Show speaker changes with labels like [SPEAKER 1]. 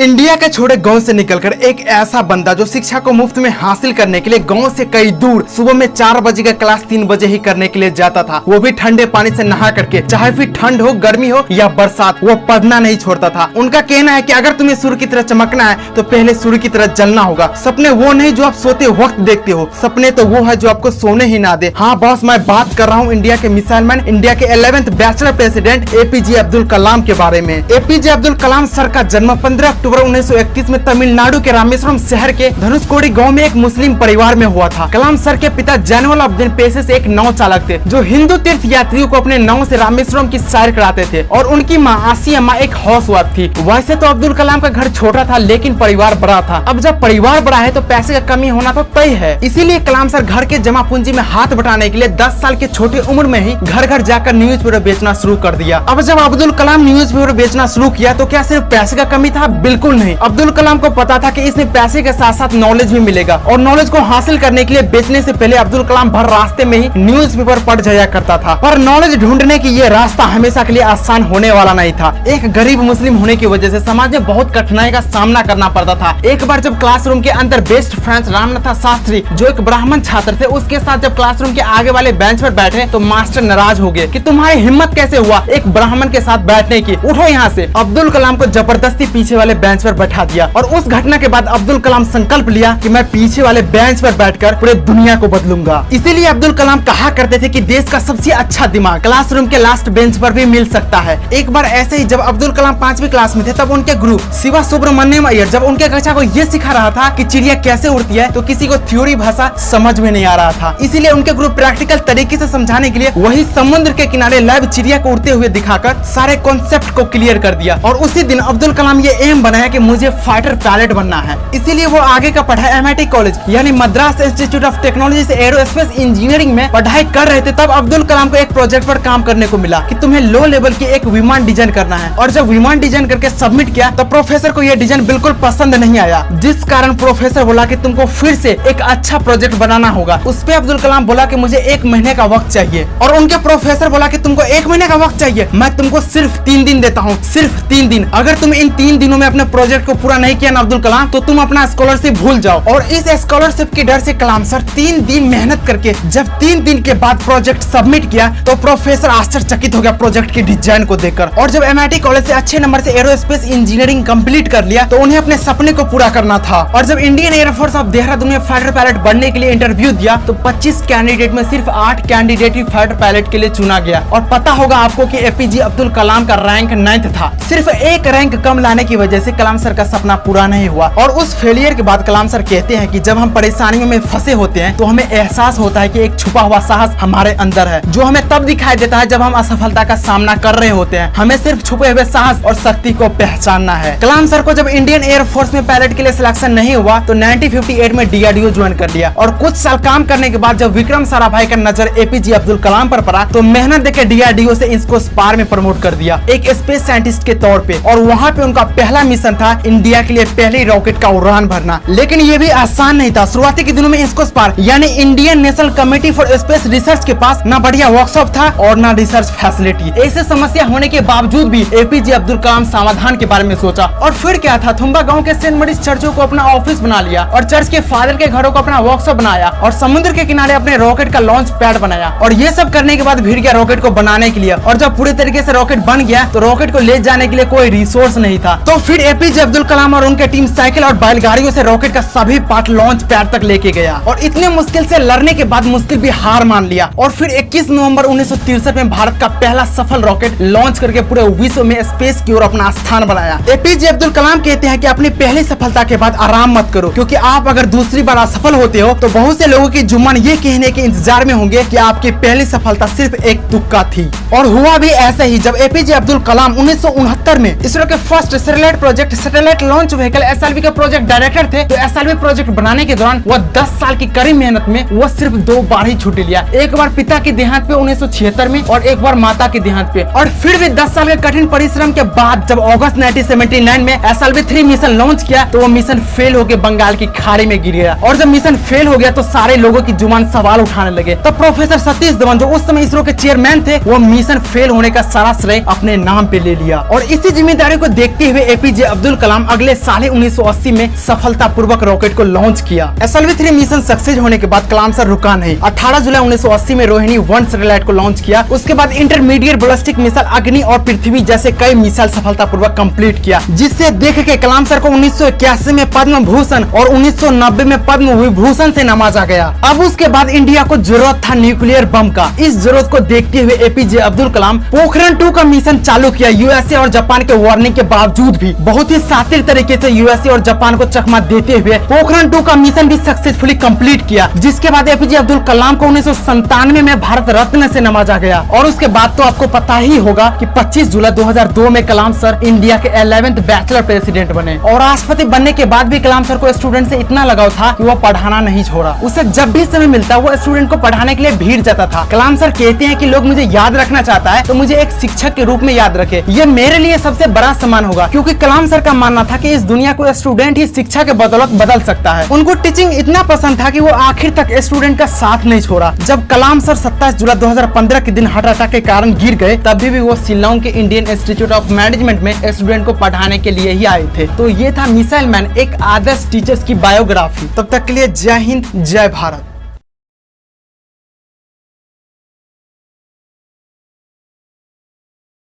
[SPEAKER 1] India के छोटे गांव से निकलकर एक ऐसा बंदा जो शिक्षा को मुफ्त में हासिल करने के लिए गांव से कई दूर सुबह में 4 बजे का क्लास 3 बजे ही करने के लिए जाता था, वो भी ठंडे पानी से नहा करके, चाहे फिर ठंड हो, गर्मी हो या बरसात, वो पढ़ना नहीं छोड़ता था। उनका कहना है कि अगर तुम्हें सूर्य की तरह चमकना है तो पहले सूर्य की तरह जलना होगा। सपने वो नहीं जो आप सोते वक्त देखते हो, सपने तो वो है जो आपको सोने ही ना दे। हाँ बॉस, मैं बात कर रहा हूँ इंडिया के मिसाइल मैन, इंडिया के 11th bachelor president APJ Abdul Kalam के बारे में। एपीजे अब्दुल कलाम सर का जन्म 15 अक्टूबर 1931 में तमिलनाडु के रामेश्वरम शहर के धनुषकोडी गांव में एक मुस्लिम परिवार में हुआ था। कलाम सर के पिता जैनुअल अब्दीन पेशे से एक नाव चालक थे जो हिंदू तीर्थ यात्रियों को अपने नाव से रामेश्वरम की सैर कराते थे, और उनकी माँ आसिया माँ एक हाउस वाइफ थी। वैसे तो अब्दुल कलाम का घर छोटा था लेकिन परिवार बड़ा था। अब जब परिवार बड़ा है तो पैसे का कमी होना तो तय है, इसीलिए कलाम सर घर के जमा पूंजी में हाथ बटाने के लिए 10 साल के छोटी उम्र में ही घर घर जाकर न्यूज़पेपर बेचना शुरू कर दिया। अब जब अब्दुल कलाम न्यूज़पेपर बेचना शुरू किया तो क्या सिर्फ पैसे का कमी था? बिल्कुल नहीं। अब्दुल कलाम को पता था कि इसमें पैसे के साथ साथ नॉलेज भी मिलेगा, और नॉलेज को हासिल करने के लिए बेचने से पहले अब्दुल कलाम भर रास्ते में ही न्यूज़पेपर पढ़ जाया करता था। पर नॉलेज ढूंढने की ये रास्ता हमेशा के लिए आसान होने वाला नहीं था। एक गरीब मुस्लिम होने की वजह से समाज में बहुत कठिनाई का सामना करना पड़ता था। एक बार जब क्लासरूम के अंदर बेस्ट फ्रेंड्स रामनाथ शास्त्री जो एक ब्राह्मण छात्र थे, उसके साथ जब क्लासरूम के आगे वाले बेंच पर बैठे तो मास्टर नाराज हो गए कि तुम्हारी हिम्मत कैसे हुआ एक ब्राह्मण के साथ बैठने की, उठो यहाँ से। अब्दुल कलाम को जबरदस्ती पीछे वाले बेंच पर बैठा दिया, और उस घटना के बाद अब्दुल कलाम संकल्प लिया कि मैं पीछे वाले बेंच पर बैठकर पूरे दुनिया को बदलूंगा। इसीलिए अब्दुल कलाम कहा करते थे कि देश का सबसे अच्छा दिमाग क्लासरूम के लास्ट बेंच पर भी मिल सकता है। एक बार ऐसे ही जब अब्दुल कलाम 5वीं क्लास में थे तब उनके गुरु शिवा सुब्रमण्यम अय्यर जब उनके कक्षा को ये सिखा रहा था कि चिड़िया कैसे उड़ती है तो किसी को थ्योरी भाषा समझ में नहीं आ रहा था, इसीलिए उनके गुरु प्रैक्टिकल तरीके से समझाने के लिए वही समुद्र के किनारे लाइव चिड़िया को उड़ते हुए दिखाकर सारे कॉन्सेप्ट को क्लियर कर दिया। और उसी दिन अब्दुल कलाम ये एम बनाया कि मुझे फाइटर पायलट बनना है, इसीलिए वो आगे का पढ़ाई MIT कॉलेज यानी मद्रास इंस्टीट्यूट ऑफ टेक्नोलॉजी से एरोस्पेस इंजीनियरिंग में पढ़ाई कर रहे थे। तब अब्दुल कलाम को एक प्रोजेक्ट पर काम करने को मिला कि तुम्हें लो लेवल की एक विमान डिजाइन करना है, और जब विमान डिजाइन करके सबमिट किया तो प्रोफेसर को यह डिजाइन बिल्कुल पसंद नहीं आया, जिस कारण प्रोफेसर बोला कि तुमको फिर से एक अच्छा प्रोजेक्ट बनाना होगा। उस पे अब्दुल कलाम बोला कि मुझे 1 महीने का वक्त चाहिए, और उनके प्रोफेसर बोला कि तुमको 1 महीने का वक्त चाहिए, मैं तुमको सिर्फ 3 दिन देता हूँ, सिर्फ 3 दिन। अगर तुम इन 3 दिनों में अपने प्रोजेक्ट को पूरा नहीं किया ना अब्दुल कलाम तो तुम अपना स्कॉलरशिप भूल जाओ। और इस स्कॉलरशिप के डर से कलाम सर 3 दिन मेहनत करके जब 3 दिन के बाद प्रोजेक्ट सबमिट किया तो प्रोफेसर आश्चर्यचकित हो गया प्रोजेक्ट की डिजाइन को देखकर। और जब MIT कॉलेज से अच्छे नंबर से एरोस्पेस इंजीनियरिंग कंप्लीट कर लिया तो उन्हें अपने सपने को पूरा करना था। और जब इंडियन एयरफोर्स ऑफ देहरादून में फाइटर पायलट बनने के लिए इंटरव्यू दिया तो 25 कैंडिडेट में सिर्फ 8 कैंडिडेट ही फाइटर पायलट के लिए चुना गया। और पता होगा आपको कि एपीजे अब्दुल कलाम का रैंक 9th था। सिर्फ एक रैंक कम लाने की वजह से कलाम सर का सपना पूरा नहीं हुआ। और उस फेलियर के बाद कलाम सर कहते हैं कि जब हम परेशानियों में फंसे होते हैं तो हमें एहसास होता है कि एक छुपा हुआ साहस हमारे अंदर है जो हमें तब दिखाई देता है जब हम असफलता का सामना कर रहे होते हैं। हमें सिर्फ छुपे हुए साहस और शक्ति को पहचानना है। कलाम सर को जब इंडियन एयरफोर्स में पायलट के लिए सिलेक्शन नहीं हुआ तो 1958 में DRDO ज्वाइन कर लिया, और कुछ साल काम करने के बाद जब विक्रम साराभाई का नजर एपीजे अब्दुल कलाम पर पड़ा तो मेहनत देकर DRDO से इसको स्पार में प्रमोट कर दिया एक स्पेस साइंटिस्ट के तौर पे। और वहाँ पे उनका पहला मिशन था इंडिया के लिए पहली रॉकेट का उड़ान भरना। लेकिन ये भी आसान नहीं था। शुरुआती के दिनों में इसको स्पार यानी Indian national committee for space research के पास ना बढ़िया वर्कशॉप था और ना रिसर्च फैसिलिटी। ऐसे समस्या होने के बावजूद भी एपीजे अब्दुल कलाम समाधान के बारे में सोचा, और फिर क्या था, थुम्बा गांव के सेंट मरीज चर्चों को अपना ऑफिस बना लिया, और चर्च के फादर के घरों को अपना वर्कशॉप बनाया, और समुद्र के किनारे अपने रॉकेट का लॉन्च पैड बनाया। और ये सब करने के बाद भीड़ गया रॉकेट को बनाने के लिए, और जब पूरे तरीके से रॉकेट बन गया तो रॉकेट को ले जाने के लिए कोई रिसोर्स नहीं था। तो फिर एपीजे अब्दुल कलाम और उनके टीम साइकिल और बैलगाड़ियों से रॉकेट का सभी पार्ट लॉन्च पैड तक लेके गया, और इतने मुश्किल से लड़ने के बाद मुश्किल भी हार मान लिया। और फिर 21 नवंबर 1963 में भारत का पहला सफल रॉकेट लॉन्च करके पूरे विश्व में स्पेस की ओर अपना स्थान बनाया। एपीजे अब्दुल कलाम कहते हैं कि अपनी पहली सफलता के बाद आराम मत करो, क्योंकि आप अगर दूसरी बार असफल होते हो तो बहुत से लोगों की जुबान ये कहने के इंतजार में होंगे कि आपकी पहली सफलता सिर्फ एक तुक्का थी। और हुआ भी ऐसे ही जब एपीजे अब्दुल कलाम 1969 में इसरो के first satellite project satellite launch vehicle SLV के प्रोजेक्ट डायरेक्टर थे, तो SLV प्रोजेक्ट बनाने के दौरान वो 10 साल की कड़ी मेहनत में वो सिर्फ 2 बार ही छुट्टी लिया। एक बार पिता के देहांत पे 1976 में और एक बार माता के देहांत पे। और फिर भी 10 साल के कठिन परिश्रम के बाद जब अगस्त 1979 में SLV-3 मिशन लॉन्च किया तो वो मिशन फेल होकर बंगाल की खाड़ी में गिर गया। और जब मिशन फेल हो गया तो सारे लोगों की जुबान सवाल उठाने लगे। तब प्रोफेसर सतीश धवन जो उस समय इसरो के चेयरमैन थे वो मिशन फेल होने का सारा श्रेय अपने नाम पे ले लिया। और इसी जिम्मेदारी को देखते हुए एपीजे अब्दुल कलाम अगले साल 1980 में सफलतापूर्वक रॉकेट को लॉन्च किया। SLV-3 मिशन सक्सेस होने के बाद कलाम सर रुका नहीं। 18 जुलाई 1980 में रोहिणी 1 सैटेलाइट को लॉन्च किया। उसके बाद इंटरमीडिएट बैलिस्टिक मिसाइल अग्नि और पृथ्वी जैसे कई मिसाइल सफलतापूर्वक कंप्लीट किया, जिससे देख के कलाम सर को 1981 में पद्म भूषण और 1990 में पद्म विभूषण से नवाजा गया। अब उसके बाद इंडिया को जरूरत था न्यूक्लियर बम का। इस जरूरत को देखते हुए एपीजे अब्दुल कलाम पोखरण 2 का मिशन चालू किया। यूएसए और जापान के वार्निंग के बावजूद भी बहुत ही शातिर तरीके से यूएसए और जापान को चकमा देते हुए पोखरण 2 का मिशन भी सक्सेसफुली कंप्लीट किया, जिसके बाद एपीजे अब्दुल कलाम को 1997 में भारत रत्न से नवाजा गया। और उसके बाद तो आपको पता ही होगा कि 25 जुलाई 2002 में कलाम सर इंडिया के 11th बैचलर प्रेसिडेंट बने। और राष्ट्रपति बनने के बाद भी कलाम सर को स्टूडेंट से इतना लगाव था कि वो पढ़ाना नहीं छोड़ा। उसे जब भी समय मिलता वो स्टूडेंट को पढ़ाने के लिए भीड़ जाता था। कलाम सर कहते हैं कि लोग मुझे याद रखना चाहता है तो मुझे एक शिक्षक के रूप में याद रखे, ये मेरे लिए सबसे बड़ा सम्मान होगा। क्योंकि कलाम सर का मानना था कि इस दुनिया को स्टूडेंट ही शिक्षा के बदौलत बदल सकता है। उनको टीचिंग इतना पसंद था कि वो आखिर तक स्टूडेंट का साथ नहीं छोड़ा। जब कलाम सर 27 जुलाई 2015 के दिन हार्ट अटैक के कारण गिर गए, तभी भी वो शिलांग के इंडियन इंस्टीट्यूट ऑफ मैनेजमेंट में स्टूडेंट को पढ़ाने के लिए ही आए थे। तो ये था मिसाइल मैन, एक आदर्श टीचर्स की बायोग्राफी। तब तक के लिए जय हिंद, जय भारत।